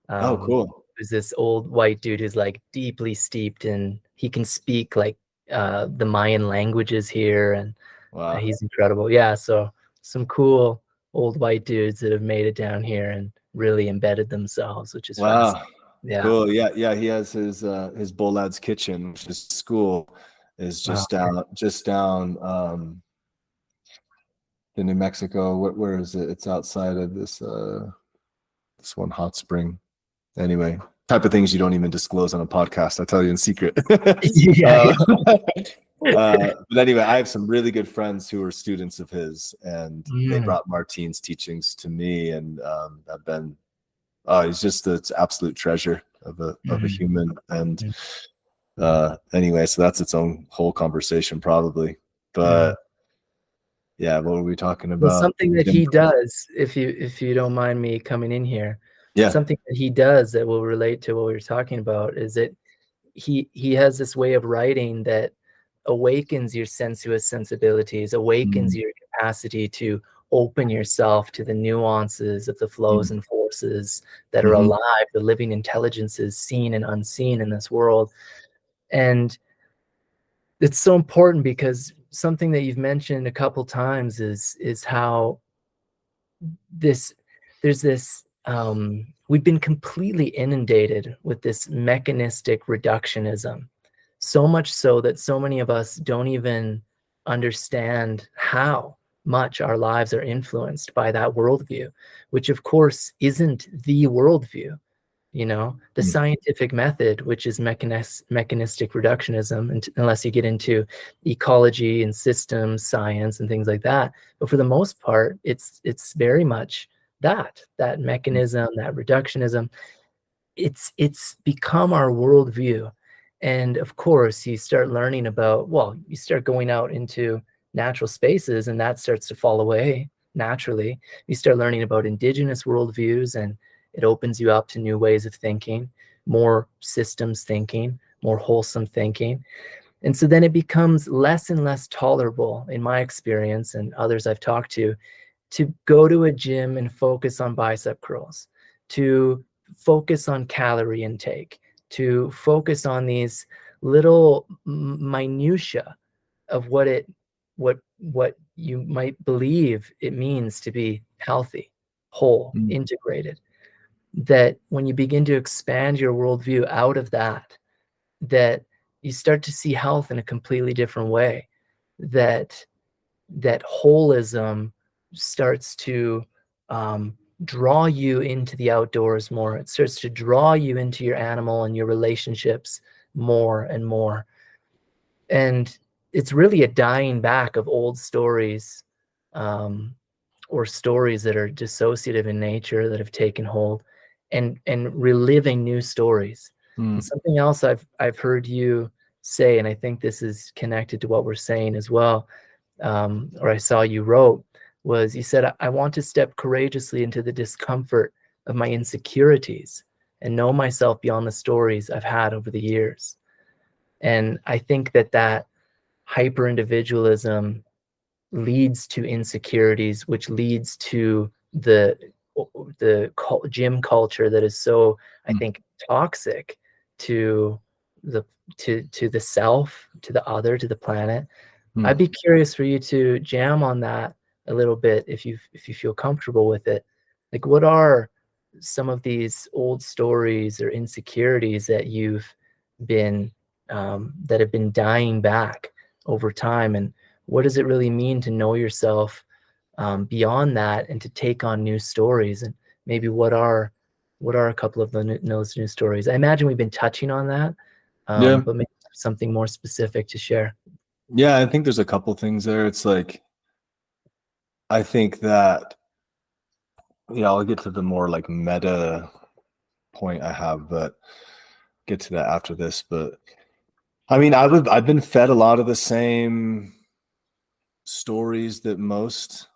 Oh, cool. Who's this old white dude who's like deeply steeped in, he can speak like the Mayan languages here, and Wow. he's incredible. Yeah, so some cool old white dudes that have made it down here and really embedded themselves, which is fascinating. Yeah. Cool. Yeah. He has his Bolad's Kitchen, which is school, is just down in New Mexico. Where is it? It's outside of this one hot spring. Anyway, type of things you don't even disclose on a podcast. I tell you in secret. Yeah. But anyway, I have some really good friends who are students of his, and they brought Martin's teachings to me, and I've been he's just an absolute treasure of a human. And anyway, so that's its own whole conversation probably. But yeah, what were we talking about? Well, something that he does, if you don't mind me coming in here, something that he does that will relate to what we were talking about is that he has this way of writing that awakens your sensuous sensibilities, awakens your capacity to open yourself to the nuances of the flows and forces that are alive, the living intelligences seen and unseen in this world. And it's so important because something that you've mentioned a couple times is how there's this we've been completely inundated with this mechanistic reductionism, so much so that so many of us don't even understand how much our lives are influenced by that worldview, which of course isn't the worldview. You know, the scientific method, which is mechanistic reductionism, and unless you get into ecology and systems science and things like that. But for the most part, it's very much that mechanism, that reductionism. It's become our worldview. And of course, you start learning about, well, you start going out into natural spaces, and that starts to fall away naturally. You start learning about indigenous worldviews, and it opens you up to new ways of thinking, more systems thinking, more wholesome thinking. And so then it becomes less and less tolerable, in my experience and others I've talked to go to a gym and focus on bicep curls, to focus on calorie intake, to focus on these little minutia of what you might believe it means to be healthy, whole, Mm. integrated. That when you begin to expand your worldview out of that, that you start to see health in a completely different way. That holism starts to draw you into the outdoors more. It starts to draw you into your animal and your relationships more and more. And it's really a dying back of old stories, um, or stories that are dissociative in nature that have taken hold, and reliving new stories. And Mm. something else I've heard you say, and I think this is connected to what we're saying as well, or I saw you wrote, was you said, I want to step courageously into the discomfort of my insecurities and know myself beyond the stories I've had over the years. And I think that hyper individualism leads to insecurities, which leads to the gym culture that is so, I Mm. think, toxic to the to the self, to the other, to the planet. I'd Mm. be curious for you to jam on that a little bit if you feel comfortable with it. Like, what are some of these old stories or insecurities that you've been that have been dying back over time, and what does it really mean to know yourself beyond that and to take on new stories? And maybe what are a couple of those new stories? I imagine we've been touching on that, Yeah. but maybe something more specific to share. Yeah, I think there's a couple things there. It's like, I think that, I'll get to the more like meta point I have, but get to that after this. But I mean, I've been fed a lot of the same stories that most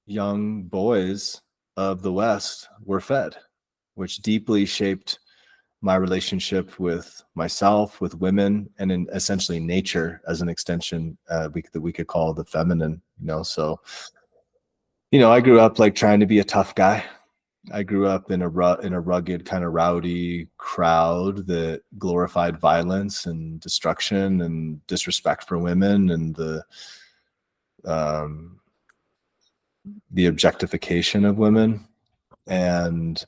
young boys of the West were fed, which deeply shaped my relationship with myself, with women, and in essentially nature as an extension that we could call the feminine. So I grew up like trying to be a tough guy. I grew up in a rugged, kind of rowdy crowd that glorified violence and destruction and disrespect for women and the objectification of women. And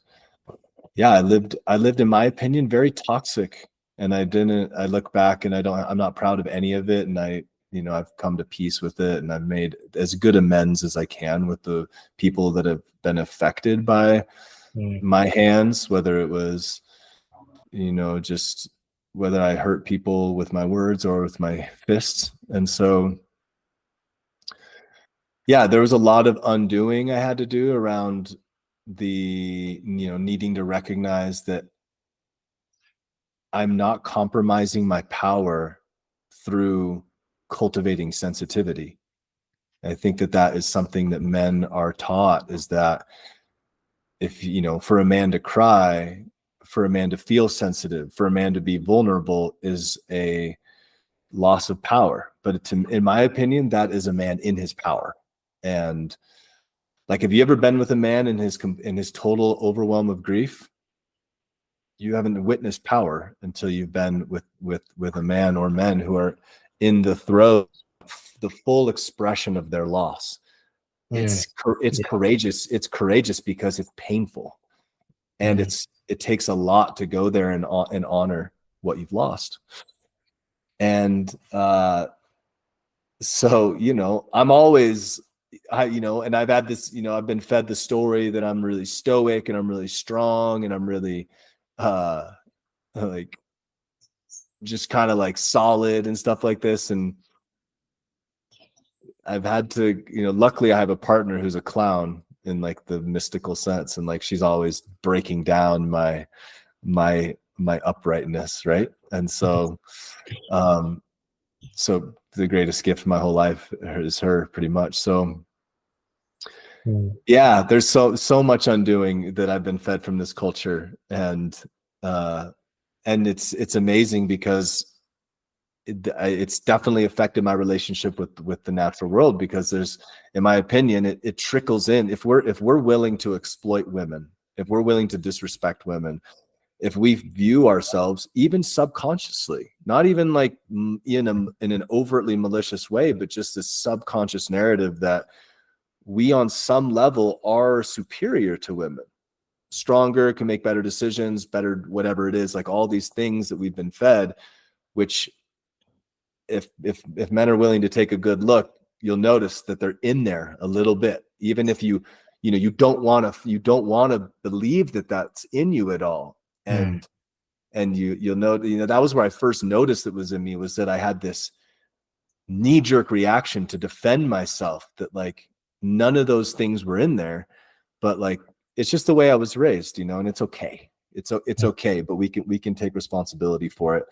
yeah, I lived, in my opinion, very toxic. And I look back and I'm not proud of any of it. And I've come to peace with it, and I've made as good amends as I can with the people that have been affected by Mm, my hands, whether it was, just whether I hurt people with my words or with my fists. And so, yeah, there was a lot of undoing I had to do around the, needing to recognize that I'm not compromising my power through cultivating sensitivity. I think that is something that men are taught, is that if, for a man to cry, for a man to feel sensitive, for a man to be vulnerable is a loss of power. But in my opinion, that is a man in his power. And like, have you ever been with a man in his total overwhelm of grief? You haven't witnessed power until you've been with a man or men who are in the throes, the full expression of their loss. mm, It's yeah. courageous. It's courageous because it's painful, and Mm, it takes a lot to go there and honor what you've lost. And so I'm always, and I've had this, I've been fed the story that I'm really stoic and I'm really strong and I'm really like just kind of like solid and stuff like this. And I've had to, luckily I have a partner who's a clown in like the mystical sense, and like she's always breaking down my uprightness, right? And so so the greatest gift of my whole life is her, pretty much. So mm, yeah, there's so much undoing that I've been fed from this culture. And it's amazing because it's definitely affected my relationship with the natural world, because there's, in my opinion, it trickles in. If we're willing to exploit women, if we're willing to disrespect women, if we view ourselves even subconsciously, not even like in an overtly malicious way, but just this subconscious narrative that we on some level are superior to women, stronger, can make better decisions, better whatever it is, like all these things that we've been fed, which if men are willing to take a good look, you'll notice that they're in there a little bit, even if you don't want to believe that that's in you at all. And you'll know, that was where I first noticed it was in me, was that I had this knee-jerk reaction to defend myself, that like none of those things were in there, but like it's just the way I was raised, and it's okay. It's okay, but we can take responsibility for it.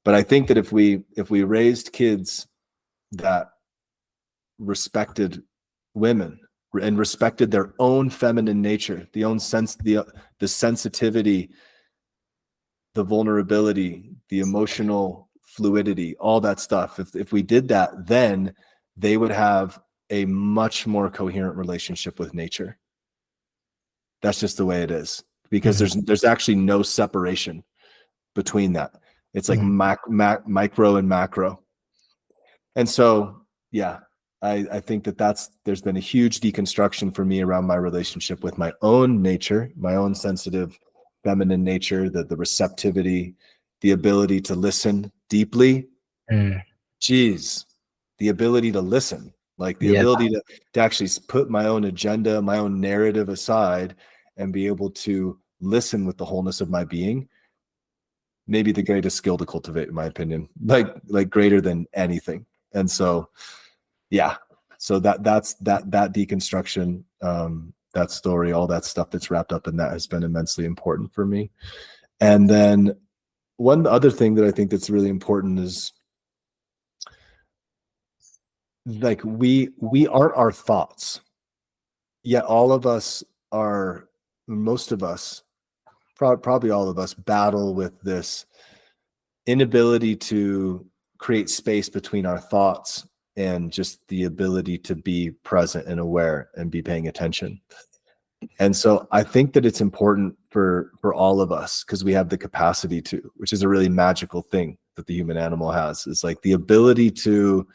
But I think that if we raised kids that respected women and respected their own feminine nature, the own sense, the sensitivity, the vulnerability, the emotional fluidity, all that stuff, if we did that, then they would have a much more coherent relationship with nature. That's just the way it is, because there's actually no separation between that. It's like micro and macro. And so, yeah, I think there's been a huge deconstruction for me around my relationship with my own nature, my own sensitive feminine nature, the receptivity, the ability to listen deeply. Geez, the ability to listen, like the ability to actually put my own agenda, my own narrative aside and be able to listen with the wholeness of my being. Maybe the greatest skill to cultivate, in my opinion, like greater than anything. And so, yeah, so that's that deconstruction, that story, all that stuff that's wrapped up in that has been immensely important for me. And then one other thing that I think that's really important is like we aren't our thoughts, yet all of us are, most of us, probably all of us, battle with this inability to create space between our thoughts and just the ability to be present and aware and be paying attention. And so I think that it's important for all of us, because we have the capacity to, which is a really magical thing that the human animal has, is like the ability to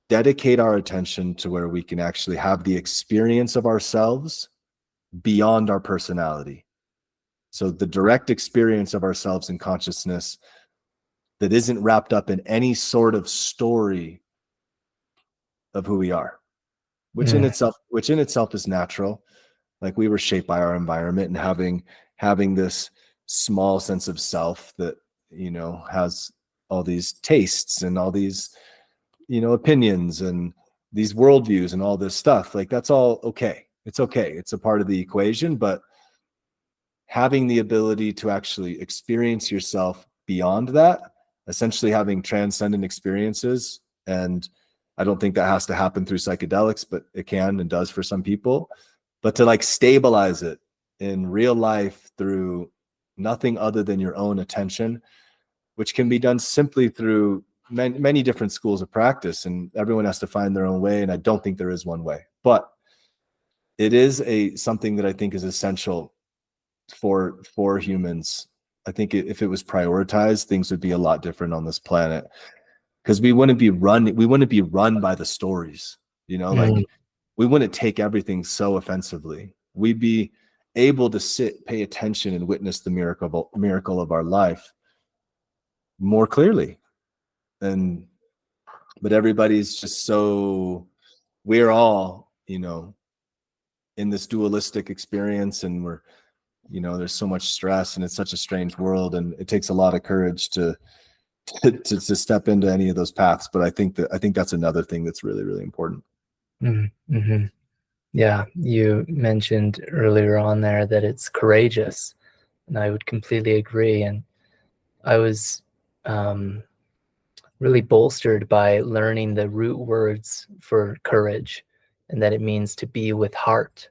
dedicate our attention to where we can actually have the experience of ourselves beyond our personality. So the direct experience of ourselves in consciousness that isn't wrapped up in any sort of story of who we are, which in itself is natural. Like we were shaped by our environment, and having this small sense of self that, has all these tastes and all these, opinions and these worldviews and all this stuff, like that's all okay. It's okay. It's a part of the equation, but having the ability to actually experience yourself beyond that, essentially having transcendent experiences. And I don't think that has to happen through psychedelics, but it can and does for some people. But to like stabilize it in real life through nothing other than your own attention, which can be done simply through many different schools of practice, and everyone has to find their own way. And I don't think there is one way, but it is something that I think is essential for humans. I think if it was prioritized, things would be a lot different on this planet, because we wouldn't be run by the stories, like we wouldn't take everything so offensively. We'd be able to sit, pay attention, and witness the miracle of our life more clearly. But everybody's just so, we're all, in this dualistic experience, and we're, there's so much stress, and it's such a strange world, and it takes a lot of courage to step into any of those paths. But I think that's another thing that's really, really important. Yeah, you mentioned earlier on there that it's courageous, and I would completely agree. And I was really bolstered by learning the root words for courage, and that it means to be with heart.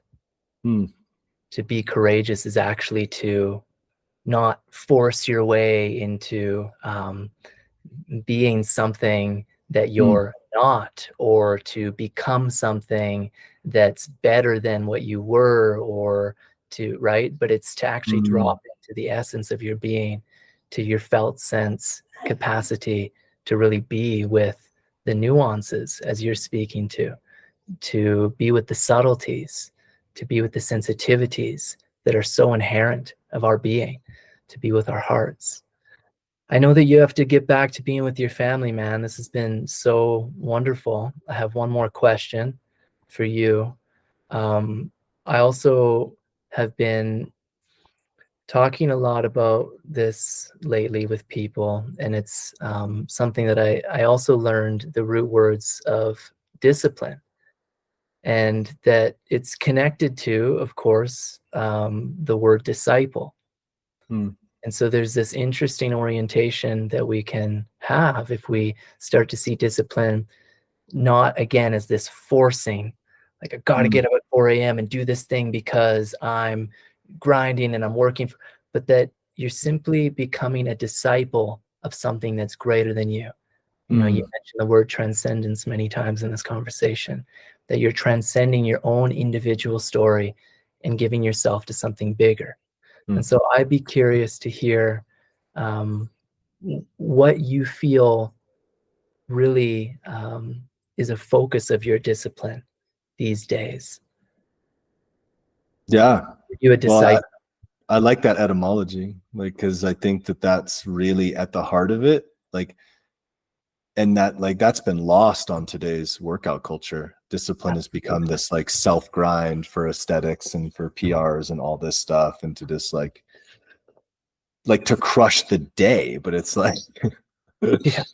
To be courageous is actually to not force your way into being something that you're not, or to become something that's better than what you were, or to, right? But it's to actually drop into the essence of your being, to your felt sense capacity to really be with the nuances as you're speaking to be with the subtleties, to be with the sensitivities that are so inherent of our being, to be with our hearts. I know that you have to get back to being with your family, man. This has been so wonderful. I have one more question for you. I also have been talking a lot about this lately with people, and it's something that I also learned the root words of discipline, and that it's connected to, of course, the word disciple. And so there's this interesting orientation that we can have if we start to see discipline not again as this forcing, like I got to get up at 4 a.m. and do this thing because I'm grinding and I'm working, but that you're simply becoming a disciple of something that's greater than you. You know, you mentioned the word transcendence many times in this conversation, that you're transcending your own individual story and giving yourself to something bigger. And so I'd be curious to hear what you feel really is a focus of your discipline these days. Yeah. Are you a Well, disciple? I like that etymology, like, because I think that that's really at the heart of it. Like, and that, like, that's been lost on today's workout culture. Discipline has become this like self grind for aesthetics and for PRs and all this stuff, and to just like to crush the day. But it's like, Yeah.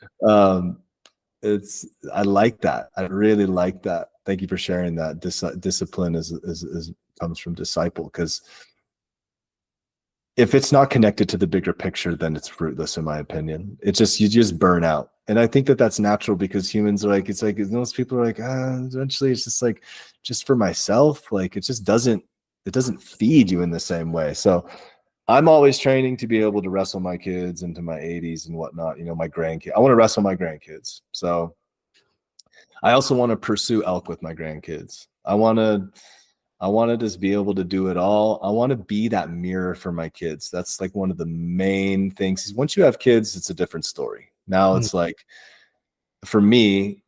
It's, I like that. I really like that. Thank you for sharing that. Discipline is comes from disciple, because if it's not connected to the bigger picture, then it's fruitless, in my opinion. It's just, you just burn out. And I think that that's natural, because humans are like, it's like, most people are like, eventually it's just like, just for myself. Like, it just doesn't, it doesn't feed you in the same way. So I'm always training to be able to wrestle my kids into my 80s and whatnot. You know, my grandkids, I want to wrestle my grandkids. So I also want to pursue elk with my grandkids. I want to just be able to do it all. I want to be that mirror for my kids. That's like one of the main things. Once you have kids, it's a different story. Now it's like, for me,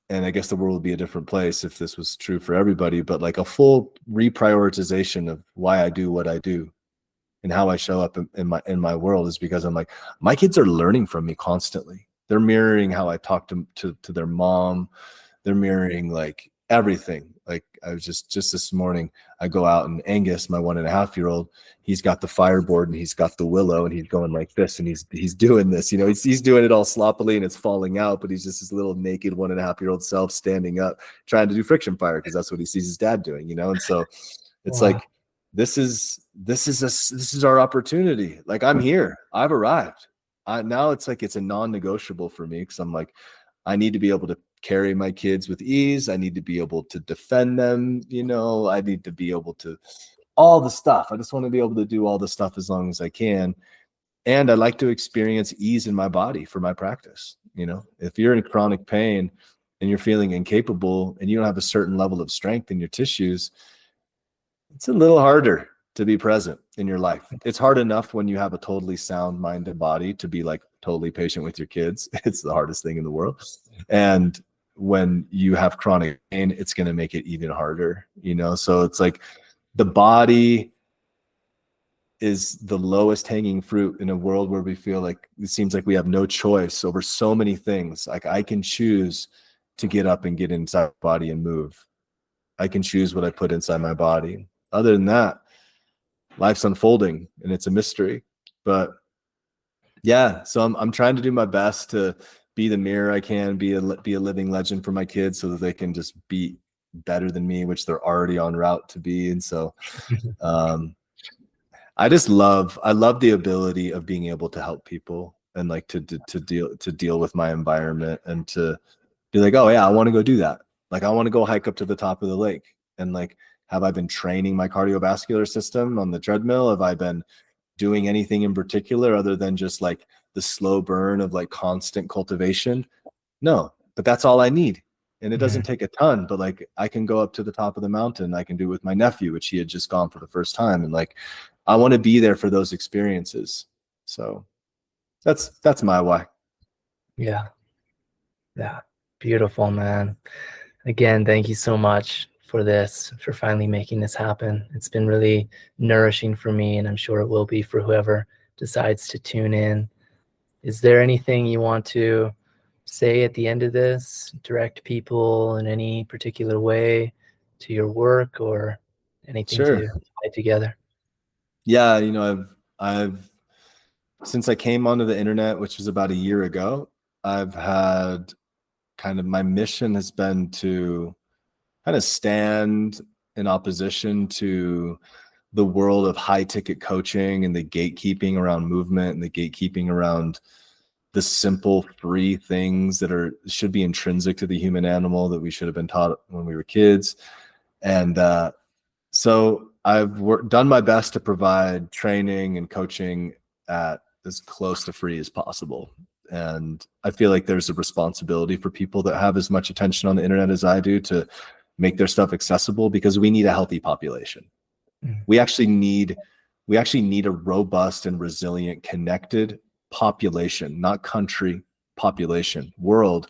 and I guess the world would be a different place if this was true for everybody, but like a full reprioritization of why I do what I do and how I show up in my world, is because I'm like, my kids are learning from me constantly. They're mirroring how I talk to their mom. They're mirroring like everything. Like, I was just this morning, I go out and Angus, my 1.5-year-old, he's got the fireboard and he's got the willow and he's going like this, and he's doing this, you know, he's doing it all sloppily and it's falling out, but he's just his little naked 1.5-year-old self standing up trying to do friction fire, because that's what he sees his dad doing, you know. And so it's like, this is our opportunity. Like, I'm here, I've arrived. Now it's like, it's a non-negotiable for me, because I'm like, I need to be able to carry my kids with ease. I need to be able to defend them. You know, I need to be able to, all the stuff. I just want to be able to do all the stuff as long as I can. And I like to experience ease in my body for my practice. You know, if you're in chronic pain and you're feeling incapable and you don't have a certain level of strength in your tissues, it's a little harder to be present in your life. It's hard enough when you have a totally sound mind and body to be like totally patient with your kids. It's the hardest thing in the world. And when you have chronic pain, it's going to make it even harder, you know? So it's like, the body is the lowest hanging fruit in a world where we feel like it seems like we have no choice over so many things. Like, I can choose to get up and get inside my body and move. I can choose what I put inside my body. Other than that, life's unfolding and it's a mystery. But yeah, so I'm trying to do my best to be the mirror I can, be a living legend for my kids, so that they can just be better than me, which they're already on route to be. And so I love the ability of being able to help people, and like to deal with my environment, and to be like, oh yeah, I want to go do that. Like, I want to go hike up to the top of the lake. And like, have I been training my cardiovascular system on the treadmill? Have I been doing anything in particular other than just like the slow burn of like constant cultivation? No, but that's all I need. And it doesn't take a ton, but like I can go up to the top of the mountain. I can do it with my nephew, which he had just gone for the first time. And like, I want to be there for those experiences. So that's my why. Yeah. Yeah. Beautiful, man. Again, thank you so much for this, for finally making this happen. It's been really nourishing for me, and I'm sure it will be for whoever decides to tune in. Is there anything you want to say at the end of this? Direct people in any particular way to your work, or anything Sure. to tie together? Yeah, you know, I've since I came onto the internet, which was about a year ago, I've had kind of my mission has been to kind of stand in opposition to the world of high ticket coaching and the gatekeeping around movement and the gatekeeping around the simple free things that should be intrinsic to the human animal that we should have been taught when we were kids. And so I've done my best to provide training and coaching at as close to free as possible. And I feel like there's a responsibility for people that have as much attention on the internet as I do to make their stuff accessible, because we need a healthy population. We actually need a robust and resilient, connected population, not country, population, world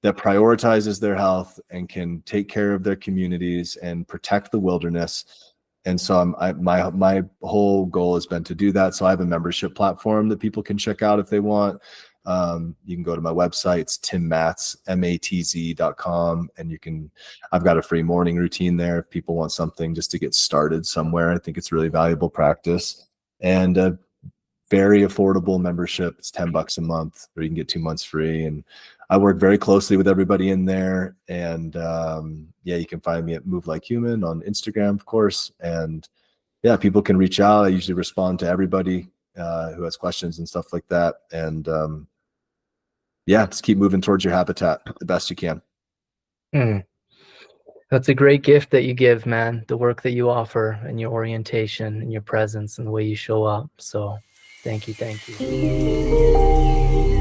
that prioritizes their health and can take care of their communities and protect the wilderness. And so my whole goal has been to do that. So I have a membership platform that people can check out if they want. You can go to my website. It's timmatz.com. And I've got a free morning routine there if people want something just to get started somewhere. I think it's really valuable practice, and a very affordable membership. It's $10 a month, or you can get 2 months free. And I work very closely with everybody in there. And yeah, you can find me at Move Like Human on Instagram, of course. And yeah, people can reach out. I usually respond to everybody who has questions and stuff like that. And yeah, just keep moving towards your habitat the best you can. That's a great gift that you give, man. The work that you offer, and your orientation and your presence and the way you show up. So thank you. Thank you.